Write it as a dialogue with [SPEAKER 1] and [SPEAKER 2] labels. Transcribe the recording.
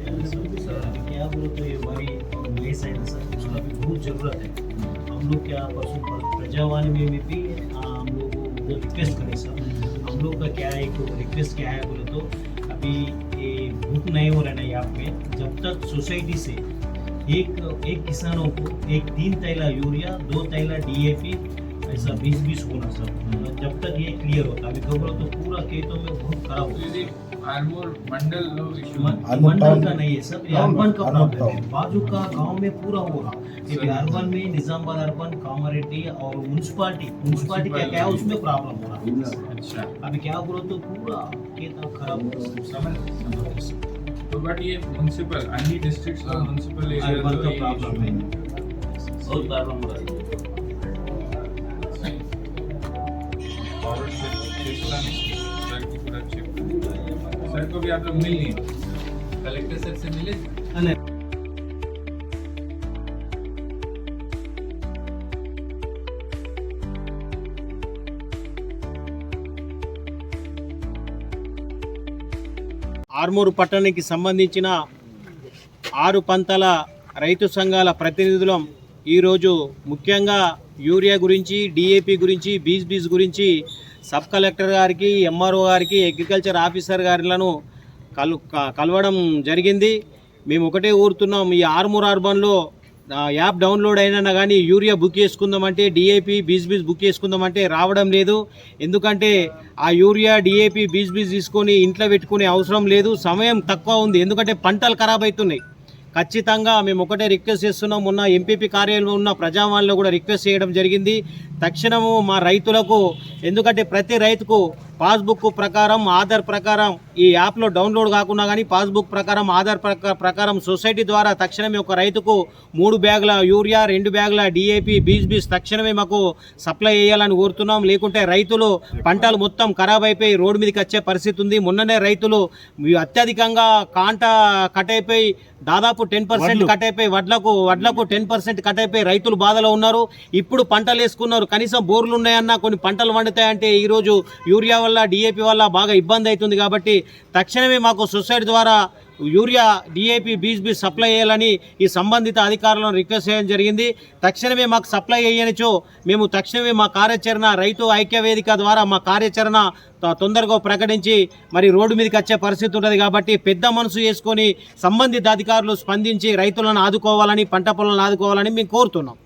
[SPEAKER 1] Sir अभी क्या बोलो तो ये वही और मेस है ना सर, उसका भी बहुत ज़रूरत है। हम लोग क्या परसों प्रजावाणी में भी हम लोग को रिक्वेस्ट करें सर। हम लोग का क्या है, एक रिक्वेस्ट क्या है बोले तो अभी ये बुक नहीं हो रहा है ना यहाँ पे, जब तक सोसाइटी से एक किसानों को एक 3 थैला यूरिया 2 थैला DAP ऐसा 20-20 होना सर, जब तक ये क्लियर होता। अभी तो बोलो तो पूरा खेतों में बहुत खराब होता है।
[SPEAKER 2] आरमोर मंडल इशू
[SPEAKER 1] मंडल का नहीं है सर, ये अर्बन का प्रॉब्लम है। बाजू का गांव में पूरा हो रहा है। अर्बन में निजामाबाद अर्बन, कामारेड्डी और म्यूनसिपालिटी क्या क्या है उसमें प्रॉब्लम हो रहा है।
[SPEAKER 2] अच्छा,
[SPEAKER 1] अभी क्या बोलो तो पूरा खेत खराब हो रहा है।
[SPEAKER 2] तो बट ये म्युनिसिपल अन्य डिस्ट्रिक्ट्स और म्युनिसिपल
[SPEAKER 1] अर्बन का
[SPEAKER 2] एरिया
[SPEAKER 1] प्रॉब्लम है,
[SPEAKER 3] बहुत प्रॉब्लम हो रहा है।
[SPEAKER 2] और सर की पूरा चेक सर को भी आप लोग मिल लिए कलेक्टर सर से मिले।
[SPEAKER 1] ఆర్మూరు పట్టణానికి సంబంధించిన 6 పంతల రైతు సంఘాల ప్రతినిధులం ఈరోజు ముఖ్యంగా యూరియా గురించి, DAP గురించి, బీస్ గురించి సబ్ కలెక్టర్ గారికి, MRO గారికి, అగ్రికల్చర్ ఆఫీసర్ గారిలను కలవడం జరిగింది. మేము ఒకటే ఊరుతున్నాం, ఈ ఆర్మూర్ అర్బన్లో యాప్ డౌన్లోడ్ అయినా కానీ యూరియా బుక్ చేసుకుందామంటే, DAP బీస్ బుక్ చేసుకుందామంటే రావడం లేదు. ఎందుకంటే ఆ యూరియా DAP బీస్ తీసుకొని ఇంట్లో పెట్టుకునే అవసరం లేదు, సమయం తక్కువ ఉంది. ఎందుకంటే పంటలు ఖరాబ్ అవుతున్నాయి. ఖచ్చితంగా మేము ఒకటే రిక్వెస్ట్ చేస్తున్నాం. మొన్న MPP కార్యాలయంలో ఉన్న ప్రజావాణిలో కూడా రిక్వెస్ట్ చేయడం జరిగింది. తక్షణము మా రైతులకు, ఎందుకంటే ప్రతి రైతుకు పాస్బుక్ ప్రకారం, ఆధార్ ప్రకారం ఈ యాప్లో డౌన్లోడ్ కాకుండా కానీ పాస్బుక్ ప్రకారం, ఆధార్ ప్రకారం సొసైటీ ద్వారా తక్షణమే ఒక రైతుకు 3 బ్యాగుల యూరియా, 2 బ్యాగుల DAP బీస్ తక్షణమే మాకు సప్లై చేయాలని కోరుతున్నాం. లేకుంటే రైతులు పంటలు మొత్తం ఖరాబ్ అయిపోయి రోడ్డు మీదకి వచ్చే పరిస్థితి ఉంది. మొన్ననే రైతులు అత్యధికంగా కాంట కట్ అయిపోయి దాదాపు 10% కట్ అయిపోయి వడ్లకు 10% కట్ అయిపోయి రైతులు బాధలో ఉన్నారు. ఇప్పుడు పంటలు వేసుకున్నారు, కనీసం బోర్లు ఉన్నాయన్నా కొన్ని పంటలు వండుతాయంటే ఈరోజు యూరియా వల్ల, DAP వల్ల బాగా ఇబ్బంది అవుతుంది. కాబట్టి తక్షణమే మాకు సొసైటీ ద్వారా యూరియా, DAP బీస్ సప్లై చేయాలని ఈ సంబంధిత అధికారులను రిక్వెస్ట్ చేయడం జరిగింది. తక్షణమే మాకు సప్లై చేయనిచో మేము తక్షణమే మా కార్యాచరణ, రైతు ఐక్య వేదిక ద్వారా మా కార్యాచరణ తొందరగా ప్రకటించి మరి రోడ్డు మీదకి వచ్చే పరిస్థితి ఉంటుంది. కాబట్టి పెద్ద మనసు చేసుకొని సంబంధిత అధికారులు స్పందించి రైతులను ఆదుకోవాలని, పంట పొలాలను ఆదుకోవాలని మేము కోరుతున్నాం.